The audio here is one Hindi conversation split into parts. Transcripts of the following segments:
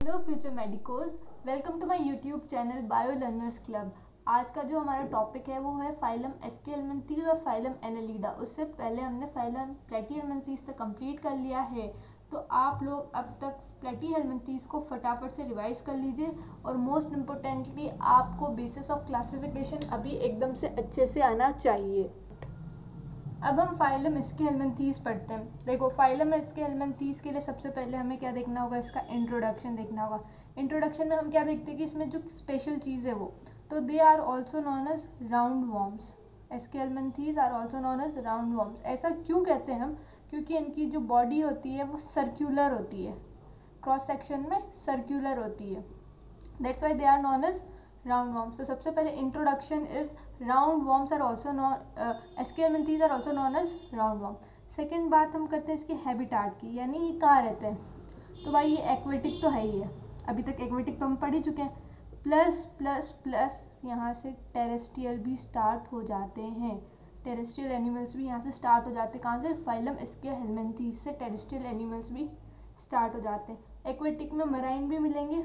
Hello future medicos, welcome to my YouTube channel bio learners club. आज का जो हमारा टॉपिक है वो है फाइलम एस्केलमेंथीज और फाइलम एनालिडा। उससे पहले हमने फाइलम प्लेटीहेलमिन्थीज तक कंप्लीट कर लिया है, तो आप लोग अब तक प्लेटीहेलमिन्थीज को फटाफट से रिवाइज कर लीजिए। और मोस्ट इम्पोर्टेंटली आपको बेसिस ऑफ क्लासिफिकेशन अभी एकदम से अच्छे से आना चाहिए। अब हम फाइलम एस्केलमेंथीज पढ़ते हैं। देखो, फाइलम एस्केलमेंथीज के लिए सबसे पहले हमें क्या देखना होगा, इसका इंट्रोडक्शन देखना होगा। इंट्रोडक्शन में हम क्या देखते हैं कि इसमें जो स्पेशल चीज़ है वो, तो they are also known as round worms. Aschelminthes are also known as round worms. ऐसा क्यों कहते हैं हम? क्योंकि इनकी जो बॉडी होती है वो सर्क्यूलर होती है, क्रॉस सेक्शन में सर्क्यूलर होती है। That's why they are known as round worms. तो सबसे पहले introduction is round worms are also known, Aschelminthes are also known as round worm. Second बात हम करते हैं इसके हैबिटाट की, यानी ये कहाँ रहते हैं। तो भाई ये एक्वेटिक तो है ही है, अभी तक एक्वेटिक तो हम पढ़ ही चुके हैं। प्लस प्लस प्लस यहाँ से टेरेस्ट्रियल भी स्टार्ट हो जाते हैं। टेरेस्ट्रियल एनिमल्स भी यहाँ से स्टार्ट हो जाते हैं। कहाँ से? फाइलम एस्केलमेंथीज से टेरेस्ट्रियल एनिमल्स भी स्टार्ट हो जाते हैं। एक्वेटिक में मराइन भी मिलेंगे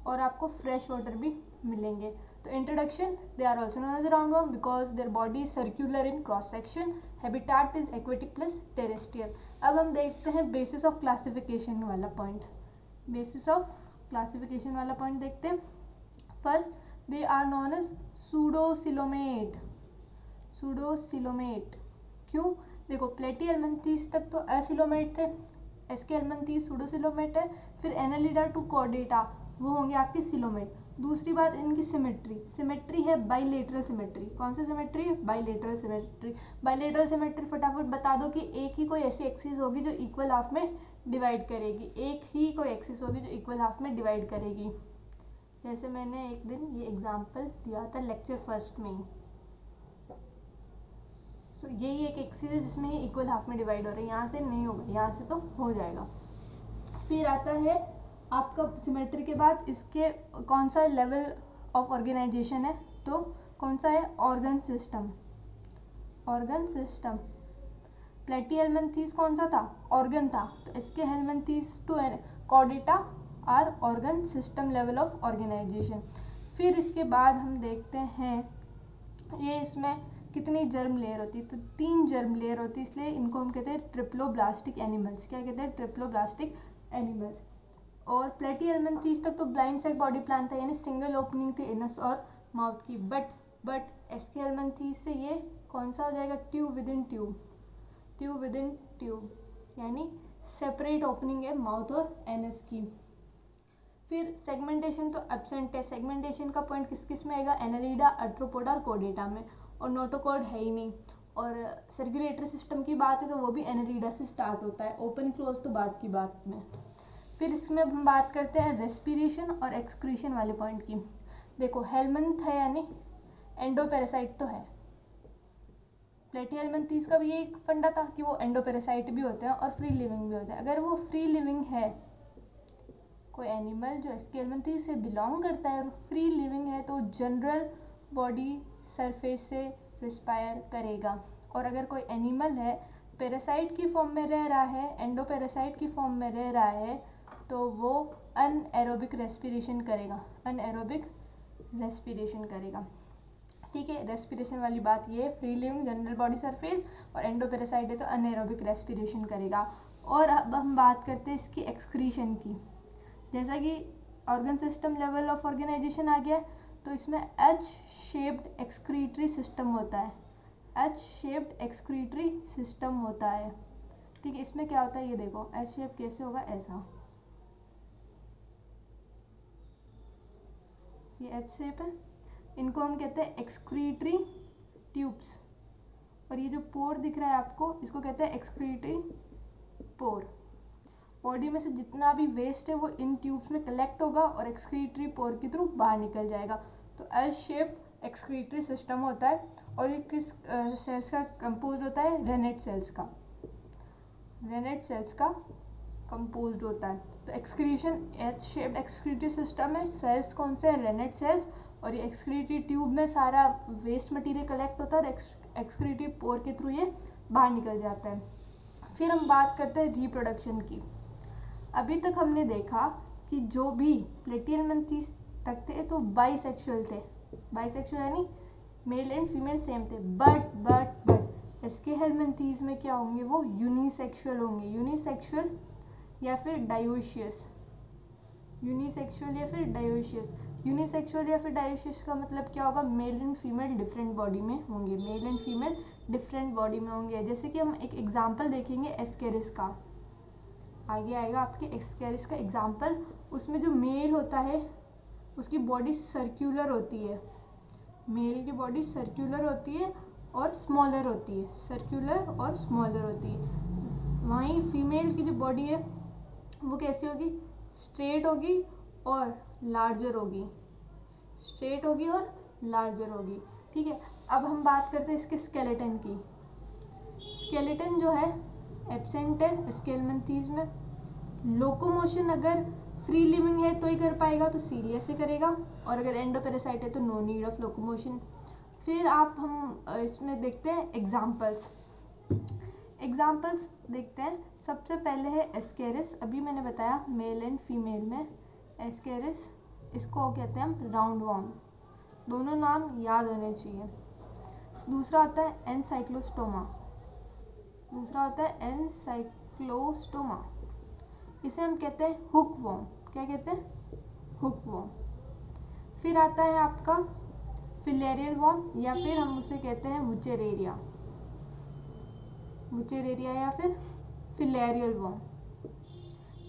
और आपको फ्रेश वाटर भी मिलेंगे। तो introduction, they are also known as round worm because their body is circular in cross section. Habitat is aquatic plus terrestrial. अब हम देखते हैं बेसिस ऑफ क्लासिफिकेशन वाला पॉइंट। बेसिस ऑफ क्लासिफिकेशन वाला पॉइंट देखते हैं। First, they are known as pseudocoelomate. Pseudocoelomate क्यों? देखो, प्लेटीहेलमिन्थीज तक तो एसिलोमेट थे, एस्केलमेंथीज सूडोसिलोमेट है, फिर एनालिडा टू कॉर्डेटा वो होंगे आपके सिलोमेट। दूसरी बात, इनकी सिमेट्री है बाइलेटरल सिमेट्री। कौन सी symmetry? Bilateral symmetry. Bilateral symmetry फटाफट बता दो कि एक ही कोई ऐसी एक्सिस होगी जो इक्वल हाफ में डिवाइड करेगी। एक ही कोई एक्सिस होगी जो इक्वल हाफ में डिवाइड करेगी। जैसे मैंने एक दिन ये एग्जांपल दिया था लेक्चर फर्स्ट में ही। सो यही एक एक्सिस है जिसमें ये इक्वल हाफ में डिवाइड हो रहा है। यहाँ से नहीं होगा, यहाँ से तो हो जाएगा। फिर आता है आपका सिमेट्री के बाद इसके कौन सा लेवल ऑफ ऑर्गेनाइजेशन है, तो कौन सा है? Organ system. Organ system. Platyhelminthes कौन सा था? ऑर्गन था। तो इसके helminthes to Chordata are organ system level of organisation. फिर इसके बाद हम देखते हैं ये इसमें कितनी जर्म लेयर होती है, तो 3 जर्म लेयर होती है, इसलिए इनको हम कहते हैं ट्रिप्लोब्लास्टिक एनिमल्स। क्या कहते हैं? Triploblastic animals. और प्लेटीहेलमिन्थीज तक तो ब्लाइंड सेक बॉडी प्लान था, यानी सिंगल ओपनिंग थी एनस और माउथ की। बट एस्केलमेंथीज से ये कौन सा हो जाएगा? Tube within tube. Tube within tube यानी सेपरेट ओपनिंग है माउथ और एनस की। फिर सेगमेंटेशन तो एब्सेंट है। सेगमेंटेशन का पॉइंट किस किस में आएगा? एनालिडा, आर्थ्रोपोडा और कॉर्डेटा में। और नोटोकॉर्ड है ही नहीं। और सर्कुलेटरी सिस्टम की बात है तो वो भी एनालिडा से स्टार्ट होता है। ओपन क्लोज तो बात की बात में। फिर इसमें हम बात करते हैं रेस्पिरेशन और एक्सक्रीशन वाले पॉइंट की। देखो, हेलमिन्थ है यानी एंडोपेरासाइट तो है। प्लेटीहेलमिन्थीज का भी ये एक फंडा था कि वो एंडोपेरासाइट भी होते हैं और फ्री लिविंग भी होते हैं। अगर वो फ्री लिविंग है, कोई एनिमल जो एस्केलमेंथीज से बिलोंग करता है और फ्री लिविंग है, तो जनरल बॉडी सरफेस से रिस्पायर करेगा। और अगर कोई एनिमल है पैरासाइट की फॉर्म में रह रहा है, एंडोपेरासाइट की फॉर्म में रह रहा है, तो वो अनएरोबिक रेस्पिरेशन करेगा। अनएरोबिक रेस्पिरेशन करेगा। ठीक है, रेस्पिरेशन वाली बात ये है, free living general body surface और एंडोपेरासाइट है तो अनएरोबिक रेस्पिरेशन करेगा। और अब हम बात करते हैं इसकी एक्सक्रीशन की। जैसा कि organ system level of organisation आ गया, तो इसमें एच शेप्ड एक्सक्रीटरी सिस्टम होता है। एच शेप्ड एक्सक्रीटरी सिस्टम होता है। ठीक है, इसमें क्या होता है ये देखो, एच शेप कैसे होगा? ऐसा, ये एच शेप है। इनको हम कहते हैं एक्सक्रीटरी ट्यूब्स। और ये जो पोर दिख रहा है आपको, इसको कहते हैं एक्सक्रीटरी पोर। बॉडी में से जितना भी वेस्ट है वो इन ट्यूब्स में कलेक्ट होगा और एक्सक्रीटरी पोर के थ्रू बाहर निकल जाएगा। तो एच शेप एक्सक्रीटरी सिस्टम होता है। और ये किस सेल्स का कंपोज होता है? रेनेट सेल्स का। रेनेट सेल्स का कंपोज्ड होता है। तो excretion H shaped excretory system है। सेल्स कौन से? Renette cells. और ये एक्सक्रीटरी ट्यूब में सारा वेस्ट मटेरियल कलेक्ट होता है और एक्सक्रीटरी पोर के थ्रू ये बाहर निकल जाता है। फिर हम बात करते हैं रिप्रोडक्शन की। अभी तक हमने देखा कि जो भी प्लेटिहेल्मिन्थीज तक थे तो बाइसेक्सुअल थे, बाइसेक्सुअल यानी मेल एंड फीमेल सेम थे, बट इसके हेल्मिन्थीज में क्या होंगे, वो यूनिसेक्सुअल होंगे, यूनिसेक्सुअल या फिर डायोशियस, यूनिसेक्सुअल या फिर डायोशियस। यूनिसेक्सुअल या फिर डायोशियस का मतलब क्या होगा, mail and female different body में होंगे, mail and female different body में होंगे। जैसे कि हम एक एग्जांपल देखेंगे एस्केरिस का, आगे आएगा आपके एस्केरिस का एग्जांपल। उसमें जो मेल होता है उसकी बॉडी सर्कुलर होती है, मेल की बॉडी सर्कुलर होती है और स्मॉलर होती है, सर्कुलर और स्मॉलर होती है। वहीं फीमेल की जो बॉडी है वो कैसी होगी, स्ट्रेट होगी और लार्जर होगी, स्ट्रेट होगी और लार्जर होगी। ठीक है, अब हम बात करते हैं इसके स्केलेटन की। स्केलेटन जो है एब्सेंट है स्केलमेंथीज में। लोकोमोशन अगर फ्री लिविंग है तो ही कर पाएगा, तो सीलिया से करेगा, और अगर एंडोपेरासाइट है तो नो नीड ऑफ लोकोमोशन। फिर हम इसमें देखते हैं एग्जाम्पल्स देखते हैं। सबसे पहले है एस्केरिस, अभी मैंने बताया मेल एंड फीमेल में एस्केरिस, इसको कहते हैं हम राउंड वॉर्म, दोनों नाम याद होने चाहिए। दूसरा होता है एनसाइक्लोस्टोमा, इसे हम कहते हैं हुक वॉर्म, क्या कहते हैं, हुक वॉर्म। फिर आता है आपका फिलेरियल वॉर्म, या फिर हम उसे कहते हैं वुचेरेरिया या फिर फिलेरियल वॉर्म।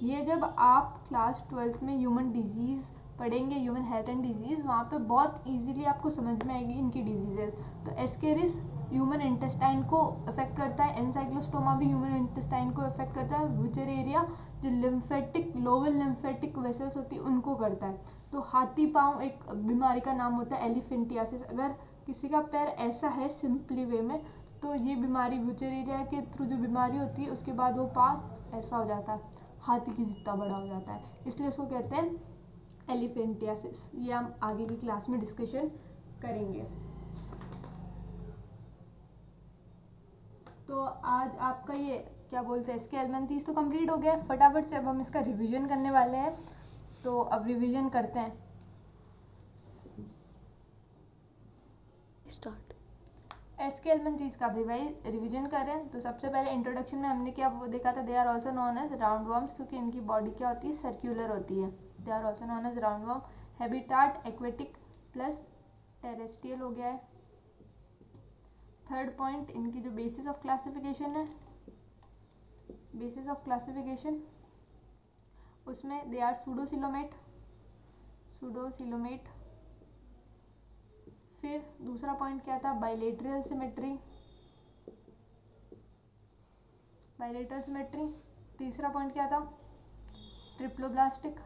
ये जब आप क्लास 12th में ह्यूमन डिजीज़ पढ़ेंगे, ह्यूमन हेल्थ एंड डिजीज़, वहाँ पे बहुत इजीली आपको समझ में आएगी इनकी डिजीजेस। तो एस्केरिस ह्यूमन इंटेस्टाइन को अफेक्ट करता है, एनसाइक्लोस्टोमा भी ह्यूमन इंटेस्टाइन को अफेक्ट करता है, वुचेरेरिया जो लिम्फेटिक लोअर लिम्फेटिक वेसल्स होती है उनको करता है। तो हाथी पाँव एक बीमारी का नाम होता है एलिफेंटियासिस, अगर किसी का पैर ऐसा है सिंपली वे में तो ये बीमारी वुचेरेरिया के थ्रू जो बीमारी होती है उसके बाद वो पाँव ऐसा हो जाता है, हाथी की जितना बड़ा हो जाता है, इसलिए उसको कहते हैं एलिफेंटियासिस। ये हम आगे की क्लास में डिस्कशन करेंगे। तो आज आपका ये क्या बोलते हैं स्केलमेंथीज तो कंप्लीट हो गया है। फटाफट से अब हम इसका रिवीजन करने वाले हैं, तो अब रिवीजन करते हैं। स्टार्ट। एस्केलमेंथीज का रिवीजन कर रहे हैं। तो सबसे पहले इंट्रोडक्शन में हमने क्या वो देखा था, they are also known as round worms, क्योंकि इनकी बॉडी क्या होती है, सर्क्यूलर होती है। They are also known as round worm. Habitat aquatic plus terrestrial हो गया है। थर्ड पॉइंट, इनकी जो बेसिस ऑफ क्लासिफिकेशन है, बेसिस ऑफ क्लासिफिकेशन उसमें दे आर सूडोसिलोमेट। फिर दूसरा पॉइंट क्या था, बाइलेटरल सिमेट्री। तीसरा पॉइंट क्या था, ट्रिप्लोब्लास्टिक।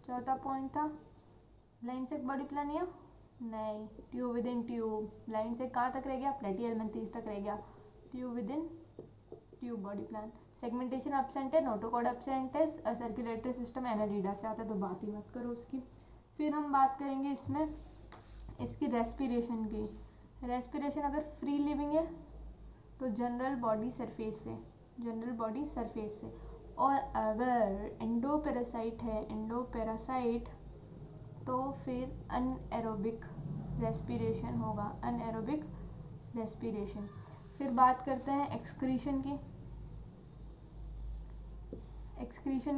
चौथा पॉइंट था ब्लाइंड सेक बॉडी प्लान, या नहीं, tube within tube. Blind sac कहाँ तक रह गया, प्लेटिहेल्मिन्थीज तक रह गया। Tube within tube body plan. Segmentation absent है, नोटोकॉड एब्सेंट है, सर्कुलेटरी सिस्टम एनालिडा से आता है, तो बात ही मत करो उसकी। फिर हम बात करेंगे इसमें इसकी रेस्पिरेशन की। रेस्पिरेशन अगर फ्री लिविंग है तो जनरल बॉडी सरफेस से, और अगर एंडोपेरासाइट है, तो फिर अनएरोबिक रेस्पिरेशन होगा, अनएरोबिक रेस्पिरेशन। फिर बात करते हैं एक्सक्रीशन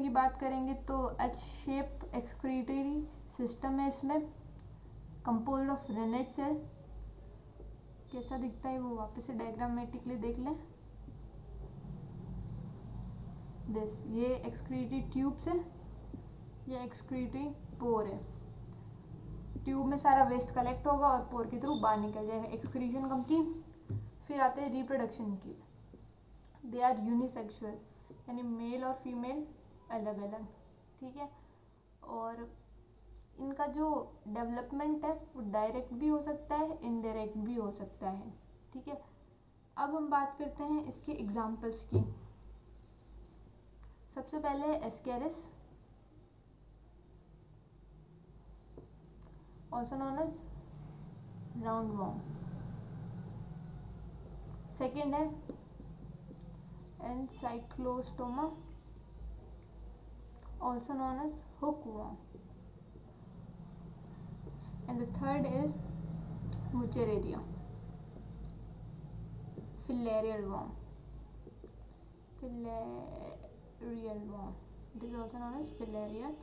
की बात करेंगे तो एच शेप एक्सक्रीटरी सिस्टम है इसमें, कंपोज्ड ऑफ रेनेट सेल। कैसा दिखता है वो वापस से डायग्रामेटिकली देख लें। ये एक्सक्रीटरी ट्यूब्स है, ये एक्सक्रीटरी पोर है। ट्यूब में सारा वेस्ट कलेक्ट होगा और पोर के थ्रू बाहर निकल जाएगा। Excretion complete. फिर आते हैं रिप्रोडक्शन की। दे आर यूनिसेक्सुअल, यानी मेल और फीमेल अलग अलग, ठीक है। और इनका जो डेवलपमेंट है वो डायरेक्ट भी हो सकता है, इनडायरेक्ट भी हो सकता है, ठीक है। अब हम बात करते हैं इसके एग्जाम्पल्स की। सबसे पहले है Ascaris, also known as round worm. Second है Ancylostoma, also known as hookworm. And the third is Wuchereria, filarial worm. Filarial worm. It is also known as filarial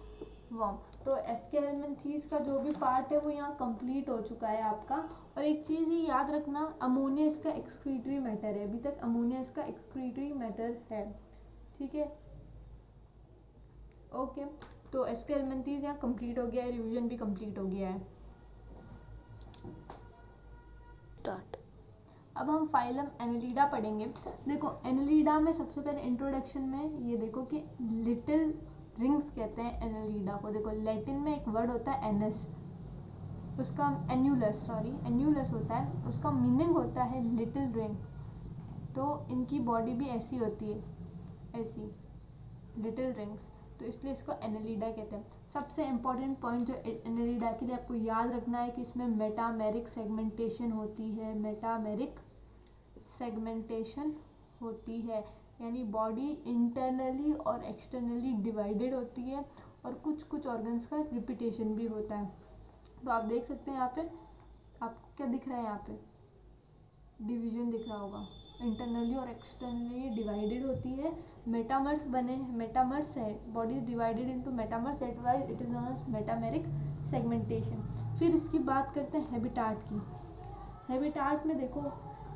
worm. तो एस्केलमेंथीज का जो भी पार्ट है वो यहाँ कंप्लीट हो चुका है आपका। और एक चीज़ ही याद रखना, अमोनिया इसका एक्सक्रीटरी मैटर है, अभी तक अमोनिया इसका एक्सक्रीटरी मैटर है, ठीक है। ओके, तो एस्केलमेंथीज यहाँ कंप्लीट हो गया है, रिवीजन भी कंप्लीट हो गया है। स्टार्ट। अब हम फाइलम एनेलिडा पढ़ेंगे। देखो एनेलिडा में सबसे पहले इंट्रोडक्शन में ये देखो कि लिटिल रिंग्स कहते हैं एनेलिडा को। देखो लैटिन में एक वर्ड होता है एनस, उसका एन्यूलस होता है, उसका मीनिंग होता है लिटिल रिंग। तो इनकी बॉडी भी ऐसी होती है, ऐसी लिटिल रिंग्स, तो इसलिए इसको एनेलिडा कहते हैं। सबसे इम्पॉर्टेंट पॉइंट जो एनेलिडा के लिए आपको याद रखना है कि इसमें मेटामेरिक सेगमेंटेशन होती है। मेटामेरिक सेगमेंटेशन होती है, यानी बॉडी इंटरनली और एक्सटर्नली डिवाइडेड होती है, और कुछ कुछ ऑर्गन्स का रिपीटेशन भी होता है। तो आप देख सकते हैं यहाँ पे आपको क्या दिख रहा है, यहाँ पे डिवीजन दिख रहा होगा, इंटरनली और एक्सटर्नली डिवाइडेड होती है। मेटामर्स मेटामर्स है, body is divided into metamers, that why it is known as metameric segmentation. फिर इसकी बात करते हैं हैबिटाट की। हैबिटाट में देखो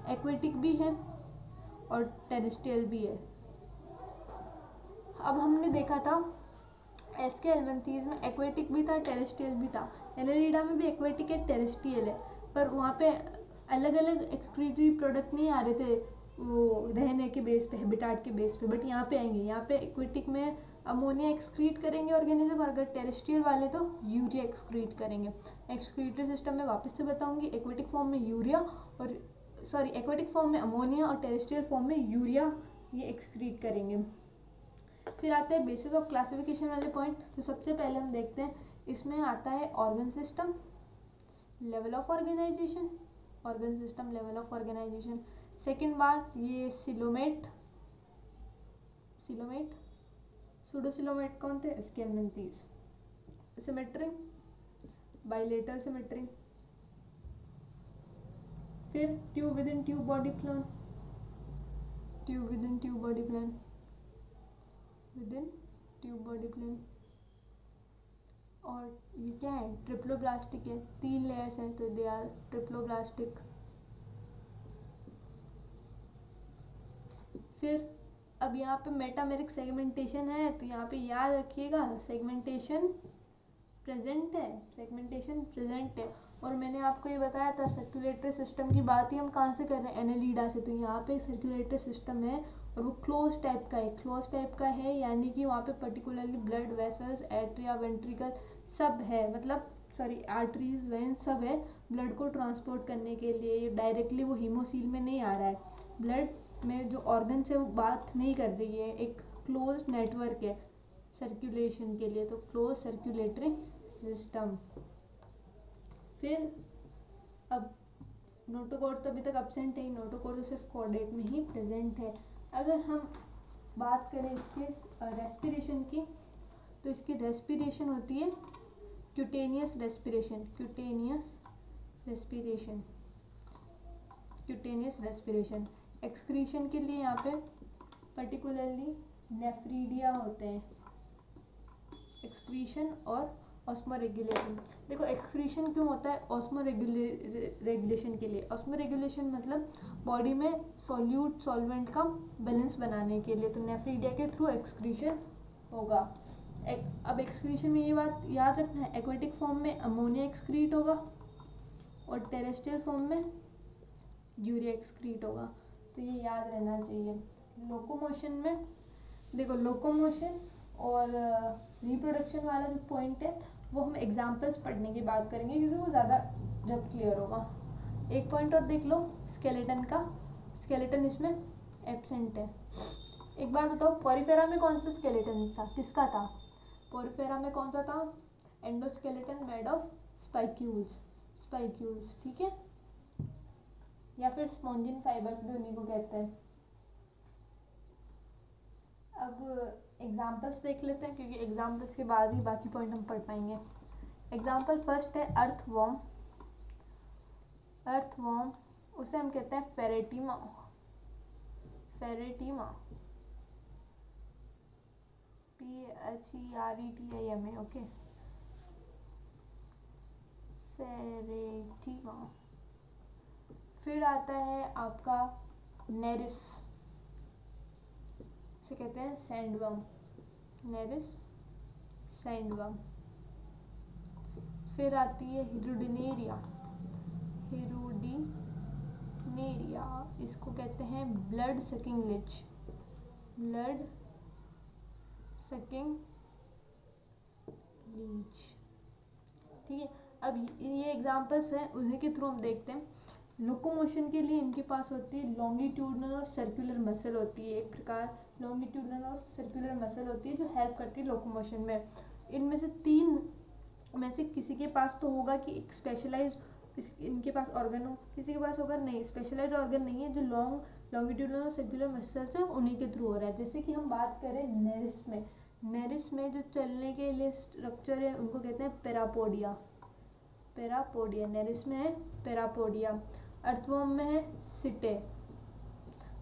एक्वेटिक भी है और टेरेस्ट्रियल भी है। अब हमने देखा था एस्केलमेंथीज में एक्वेटिक भी था, टेरेस्ट्रियल भी था। एनेलिडा में भी एक्वेटिक है, टेरेस्ट्रियल है, पर वहाँ पे अलग अलग एक्सक्रीटरी प्रोडक्ट नहीं आ रहे थे वो रहने के बेस पे, हैबिटाट के बेस पे, बट यहाँ पे आएंगे। यहाँ पे एक्वेटिक में अमोनिया एक्सक्रीट करेंगे ऑर्गेनिज्म, और अगर टेरेस्ट्रियल वाले तो यूरिया एक्सक्रीट करेंगे। एक्सक्रीटरी सिस्टम में वापस से बताऊंगी, एक्वेटिक फॉर्म में यूरिया और एक्वेटिक फॉर्म में अमोनिया और टेरेस्ट्रियल फॉर्म में यूरिया ये एक्सक्रीट करेंगे। फिर आते हैं बेसिस ऑफ क्लासिफिकेशन वाले पॉइंट। तो सबसे पहले हम देखते हैं, इसमें आता है organ system, level of organisation, organ system level of organisation. Second बात ये सिलोमेट, सूडोसिलोमेट कौन थे, एस्केलमेंथीज। Symmetry, bilateral symmetry. फिर tube within tube body plan, tube within tube body plan, with in tube body plan. और ये क्या है, ट्रिप्लोब्लास्टिक है, 3 लेयर्स हैं तो दे आर ट्रिप्लोब्लास्टिक। फिर अब यहाँ पे मेटामेरिक सेगमेंटेशन है, तो यहाँ पे याद रखिएगा सेगमेंटेशन प्रेजेंट है, सेगमेंटेशन प्रेजेंट है। और मैंने आपको ये बताया था सर्कुलेटरी सिस्टम की बात ही हम कहाँ से कर रहे हैं, एनेलिडा से। तो यहाँ पे सर्कुलेटरी सिस्टम है और वो क्लोज टाइप का है, यानी कि वहाँ पे particularly blood vessels, atria, ventricle सब है, मतलब आर्टरीज, वेन सब है ब्लड को ट्रांसपोर्ट करने के लिए। ये डायरेक्टली वो हीमोसील में नहीं आ रहा है, ब्लड में जो ऑर्गन से वो बात नहीं कर रही है, एक क्लोज नेटवर्क है सर्कुलेशन के लिए, तो क्लोज सर्कुलेटरी सिस्टम। फिर अब नोटोकॉर्ड तो अभी तक एब्सेंट है, नोटोकॉर्ड तो सिर्फ कॉर्डेट में ही प्रेजेंट है। अगर हम बात करें इसके रेस्पिरेशन की, तो इसकी रेस्पिरेशन होती है cutaneous respiration, cutaneous respiration. Excretion के लिए यहाँ पे पर्टिकुलरली नेफ्रीडिया होते हैं, एक्सक्रीशन और ऑस्मोरेगुलेशन। देखो एक्सक्रीशन क्यों होता है, ऑस्मोरेगुलेशन के लिए। ऑस्मोरेगुलेशन मतलब बॉडी में सॉल्यूट सॉल्वेंट का बैलेंस बनाने के लिए, तो नेफ्रीडिया के थ्रू एक्सक्रीशन होगा। अब एक्सक्रीशन में ये बात याद रखना है, एक्वेटिक फॉर्म में अमोनिया एक्सक्रीट होगा और टेरेस्ट्रियल फॉर्म में यूरिया एक्सक्रीट होगा, तो ये याद रहना चाहिए। लोकोमोशन में देखो, लोकोमोशन और रिप्रोडक्शन वाला जो पॉइंट है वो हम एग्जाम्पल्स पढ़ने की बात करेंगे, क्योंकि वो ज़्यादा जब क्लियर होगा। एक पॉइंट और देख लो स्केलेटन का, स्केलेटन इसमें एब्सेंट है। एक बात बताओ, पॉरीफेरा में कौन सा स्केलेटन था, किसका था? पॉरीफेरा में कौन सा था? एंडोस्केलेटन मेड ऑफ स्पाइक्यूल्स, ठीक है, या फिर स्पॉन्जिन फाइबर्स भी उन्हीं को कहते हैं। अब एग्जाम्पल्स देख लेते हैं, क्योंकि एग्जाम्पल्स के बाद ही बाकी पॉइंट हम पढ़ पाएंगे। एग्जाम्पल फर्स्ट है अर्थवॉर्म। अर्थवॉर्म उसे हम कहते हैं Pheretima. Pheretima, PHERETIMA, okay, Pheretima. फिर आता है आपका नेरिस, इसे कहते हैं सैंडवर्म। नेरिस सैंडवर्म। फिर आती है हिरुडिनेरिया। हिरुडिनेरिया, इसको कहते हैं blood sucking leech. Blood sucking leech, ठीक है। अब ये एग्जांपल्स हैं, उन्हीं के थ्रू हम देखते हैं। लोकोमोशन के लिए इनके पास होती है लॉन्गिट्यूडनल और सर्कुलर मसल होती है। एक प्रकार लॉन्गिट्यूडनल और सर्कुलर मसल होती है जो हेल्प करती है लोकोमोशन में। इनमें से तीन में से किसी के पास तो होगा कि एक स्पेशलाइज्ड इनके पास ऑर्गन हो, किसी के पास होगा नहीं, स्पेशलाइज्ड ऑर्गन नहीं है। जो लॉन्गिट्यूडनल और सर्कुलर मसल्स है उन्हीं के थ्रू हो रहा है। जैसे कि हम बात करें नेरिस में, नेरिस में जो चलने के लिए स्ट्रक्चर है उनको कहते हैं पेरापोडिया। पेरापोडिया नेरिस में है पेरापोडिया। अर्थवॉर्म में है सिटे।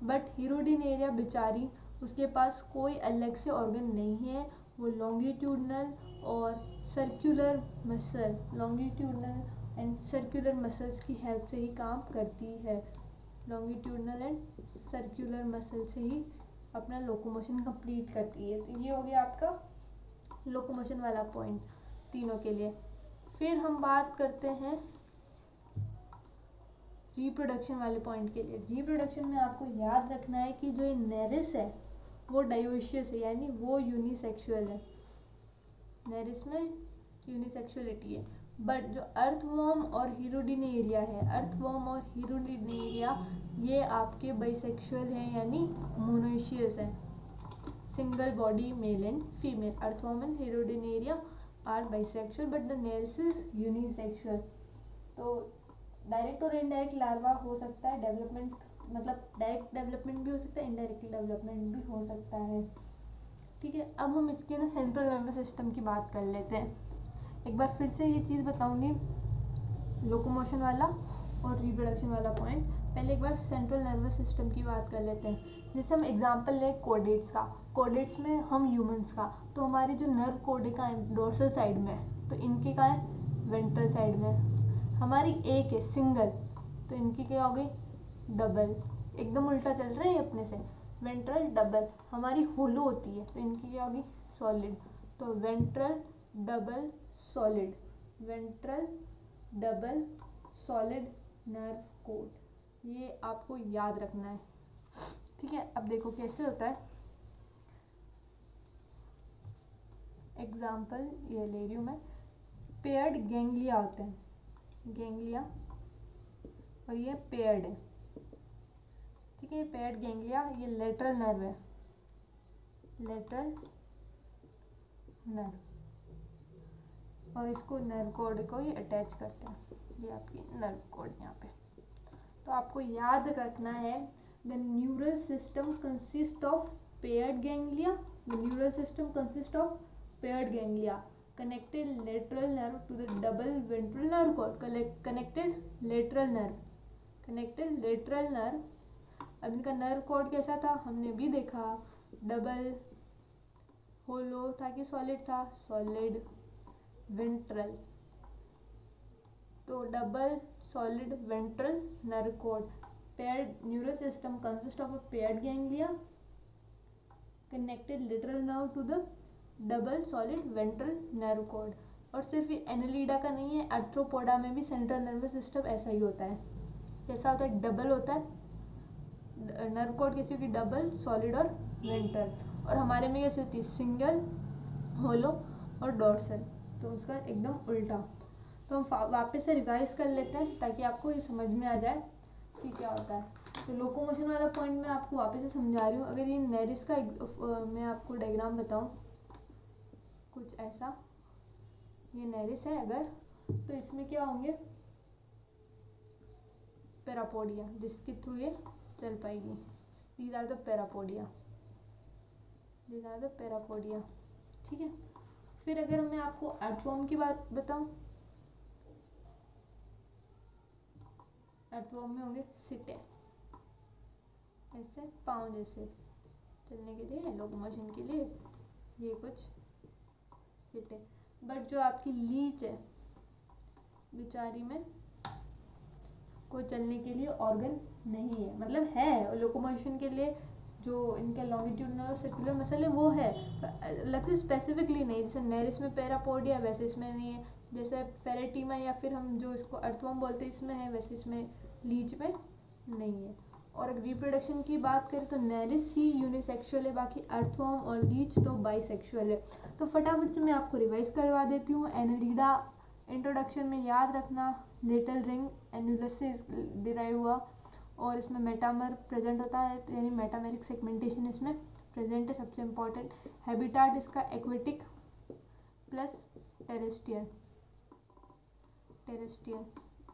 बट हिरुडिनेरिया बेचारी, उसके पास कोई अलग से ऑर्गन नहीं है। वो लॉन्गिट्यूडनल और circular muscle, longitudinal and circular muscles की हेल्प से ही काम करती है। लॉन्गिट्यूडनल एंड सर्कुलर मसल से ही अपना लोकोमोशन कंप्लीट करती है। तो ये हो गया आपका लोकोमोशन वाला पॉइंट तीनों के लिए। फिर हम बात करते हैं रिप्रोडक्शन वाले पॉइंट के लिए। रिप्रोडक्शन में आपको याद रखना है कि जो ये नेरिस है वो डायोशियस है, यानी वो यूनिसेक्सुअल है। नेरिस में यूनिसेक्सुअलिटी है। बट जो अर्थवॉर्म और हिरुडिनेरिया है, अर्थवॉर्म और हिरुडिनेरिया ये आपके बाइसेक्सुअल हैं, यानी मोनोशियस है। Single body male and female. Earthworm and Hirudinaria are bisexual but the Nereis is unisexual. तो डायरेक्ट और इनडायरेक्ट लार्वा हो सकता है, डेवलपमेंट मतलब डायरेक्ट डेवलपमेंट भी हो सकता है, इनडायरेक्ट डेवलपमेंट भी हो सकता है, ठीक है। अब हम इसके ना सेंट्रल नर्वस सिस्टम की बात कर लेते हैं। एक बार फिर से ये चीज़ बताऊंगी, लोकोमोशन वाला और रिप्रोडक्शन वाला पॉइंट। पहले एक बार सेंट्रल नर्वस सिस्टम की बात कर लेते हैं। जैसे हम एग्जांपल लें कोडेट्स का, कोडेट्स में हम ह्यूमंस का, तो हमारी जो नर्व कोडिका है डोर्सल साइड में है, तो इनके का है वेंट्रल साइड में। हमारी एक है सिंगल, तो इनकी क्या हो गई डबल। एकदम उल्टा चल रहा है अपने से, वेंट्रल डबल। हमारी होलो होती है, तो इनकी क्या होगी सॉलिड। तो ventral double solid, ventral double solid nerve code, ये आपको याद रखना है, ठीक है। अब देखो कैसे होता है। एग्जाम्पल ये ले रही हूँ मैं। पेयर्ड गैंग्लिया होते हैं, गैंग्लिया, और ये पेयर्ड है, ठीक है। पेयर्ड गैंग्लिया, ये लेटरल नर्व है, लेटरल नर्व, और इसको नर्व कोड को ये अटैच करते हैं। ये आपकी नर्व कोड यहाँ पे। तो आपको याद रखना है the neural system consist of paired ganglia. The neural system consist of paired ganglia connected lateral nerve to the double ventral nerve cord, connected lateral nerve, connected lateral nerve। अब इनका नर्व कोड कैसा था हमने भी देखा, डबल, होलो था कि सॉलिड था, सॉलिड, वेंट्रल, तो double solid ventral nerve code. Paired neural system consist of a paired ganglia connected lateral nerve to the double solid ventral nerve code. और सिर्फ ये एनालिडा का नहीं है, आर्थ्रोपोडा में भी सेंट्रल नर्वस सिस्टम ऐसा ही होता है। कैसा होता है डबल होता है नर्व कोड, कैसी होगी डबल सॉलिड और वेंट्रल। और हमारे में कैसी होती है सिंगल, होलो और डोर्सल, तो उसका एकदम उल्टा। तो हम वापस से रिवाइज कर लेते हैं ताकि आपको ये समझ में आ जाए कि क्या होता है। तो लोकोमोशन वाला पॉइंट मैं आपको वापस से समझा रही हूँ। अगर ये नेरिस का मैं आपको डायग्राम बताऊँ कुछ ऐसा, ये नेरिस है अगर, तो इसमें क्या होंगे पेरापोडिया, जिसके थ्रू ये चल पाएगी। These are the parapodia, these are the parapodia. ठीक है, फिर अगर मैं आपको अर्थवर्म की बात बताऊं, अर्थवर्म में होंगे सिटे, ऐसे पाँव जैसे चलने के लिए, लोकोमोशन के लिए, ये कुछ सिटे। बट जो आपकी लीच है बेचारी में कोई चलने के लिए ऑर्गन नहीं है, मतलब है लोकोमोशन के लिए जो इनका लॉन्गिट्यूडनल और सर्कुलर मसल है वो है, पर अलग से स्पेसिफिकली नहीं। जैसे नेरिस में पैरापोडिया वैसे इसमें नहीं है, जैसे फेरेटीमा या फिर हम जो इसको अर्थवर्म बोलते हैं इसमें है, वैसे इसमें लीच में नहीं है। और रिप्रोडक्शन की बात करें तो नेरिस ही यूनिसेक्सुअल है, बाकी अर्थवर्म और लीच तो बाइसेक्सुअल है। तो फटाफट से मैं आपको रिवाइज करवा देती हूँ। एनेलिडा इंट्रोडक्शन में याद रखना, लिटिल रिंग एनुलस से डिराइव हुआ, और इसमें मेटामर प्रेजेंट होता है, यानी मेटामेरिक सेगमेंटेशन इसमें प्रेजेंट है, सबसे इम्पॉर्टेंट। हैबिटाट इसका एक्वेटिक प्लस टेरेस्ट्रियल,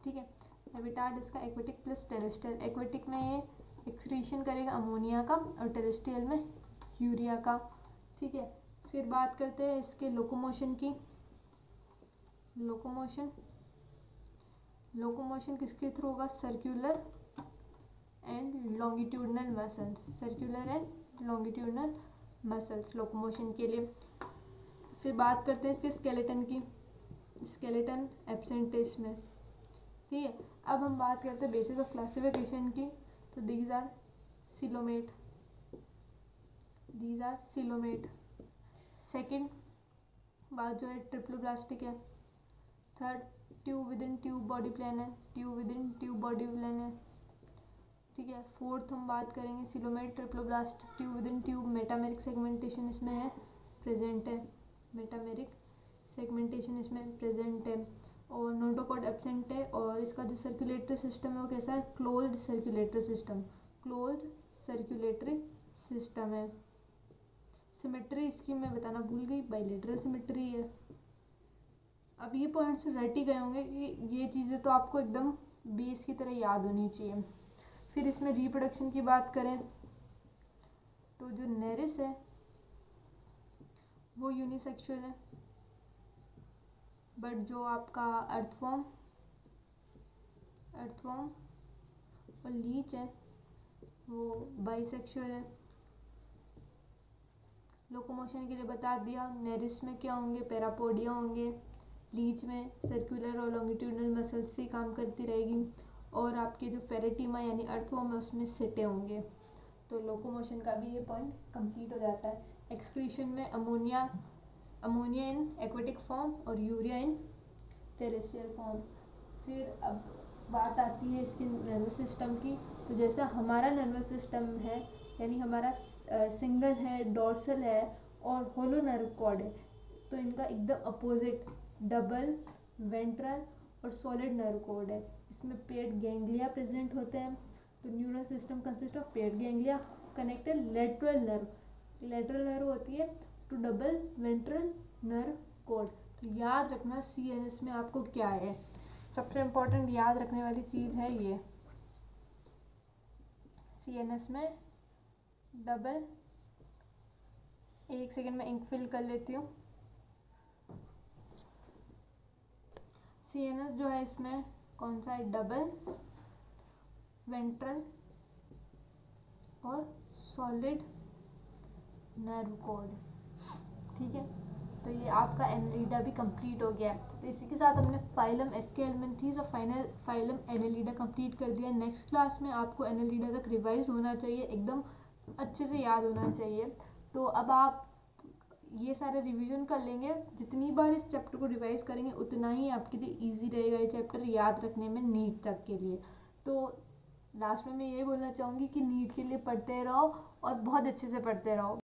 ठीक है। हैबिटाट इसका एक्वेटिक प्लस टेरेस्ट्रियल। एक्वेटिक में ये एक्सक्रीशन करेगा अमोनिया का, और टेरेस्ट्रियल में यूरिया का, ठीक है। फिर बात करते हैं इसके लोकोमोशन की। लोकोमोशन किसके थ्रू होगा? Circular and longitudinal muscles, circular and longitudinal muscles locomotion के लिए। फिर बात करते हैं इसके स्केलेटन की। स्केलेटन एब्सेंट है इसमें, ठीक है। अब हम बात करते हैं बेसिस ऑफ क्लासिफिकेशन की। तो दीज आर सिलोमेट। सेकंड बात जो है ट्रिप्लोब्लास्टिक है। Third tube within tube body plan है, ठीक है। फोर्थ हम बात करेंगे coelomate, triploblast, tube within tube, metameric segmentation इसमें है, प्रेजेंट है, और नोटोकॉर्ड एब्सेंट है। और इसका जो सर्कुलेटरी सिस्टम है वो कैसा है? क्लोज्ड सर्कुलेटरी सिस्टम है। सिमेट्री इसकी मैं बताना भूल गई, बाइलेटरल सिमेट्री है। अब ये पॉइंट्स रट ही गए होंगे कि ये चीज़ें तो आपको एकदम बेस की तरह याद होनी चाहिए। फिर इसमें रिप्रोडक्शन की बात करें तो जो नेरिस है वो यूनिसेक्सुअल है, बट जो आपका अर्थवर्म और लीच है वो बाइसेक्सुअल है। लोकोमोशन के लिए बता दिया, नेरिस में क्या होंगे? पैरापोडिया होंगे, लीच में सर्कुलर और लॉन्गिट्यूडनल मसल्स से काम करती रहेगी, और आपके जो फेरेटीमा यानी अर्थवर्म है उसमें सिटे होंगे। तो लोकोमोशन का भी ये पॉइंट कंप्लीट हो जाता है। एक्सक्रीशन में अमोनिया इन एक्वेटिक फॉर्म और यूरिया इन टेरेस्ट्रियल फॉर्म। फिर अब बात आती है इसके नर्वस सिस्टम की। तो जैसा हमारा नर्वस सिस्टम है, यानी हमारा सिंगल है, डोर्सल है और होलो नर्व कॉर्ड है, तो इनका एकदम अपोजिट डबल, वेंट्रल और सॉलिड नर्व कॉर्ड है। इसमें पेड गैंग्लिया प्रेजेंट होते हैं। तो neural system consist of paired ganglia connected lateral nerve होती है to double ventral nerve cord. तो याद रखना CNS में आपको क्या है, सबसे इम्पोर्टेंट याद रखने वाली चीज़ है ये। CNS में डबल, एक सेकेंड में इंक फिल कर लेती हूँ। CNS जो है इसमें कौन सा है? डबल, वेंट्रल और सॉलिड नर्व कॉर्ड, ठीक है। तो ये आपका एनेलिडा भी कंप्लीट हो गया है। तो इसी के साथ हमने फाइलम एस्केलेमेंथीज और फाइलम एनेलिडा कंप्लीट कर दिया। नेक्स्ट क्लास में आपको एनेलिडा तक रिवाइज होना चाहिए, एकदम अच्छे से याद होना चाहिए। तो अब आप ये सारे रिवीजन कर लेंगे, जितनी बार इस चैप्टर को रिवाइज करेंगे उतना ही आपके लिए इजी रहेगा ये चैप्टर याद रखने में नीट तक के लिए। तो लास्ट में मैं ये बोलना चाहूँगी कि नीट के लिए पढ़ते रहो और बहुत अच्छे से पढ़ते रहो।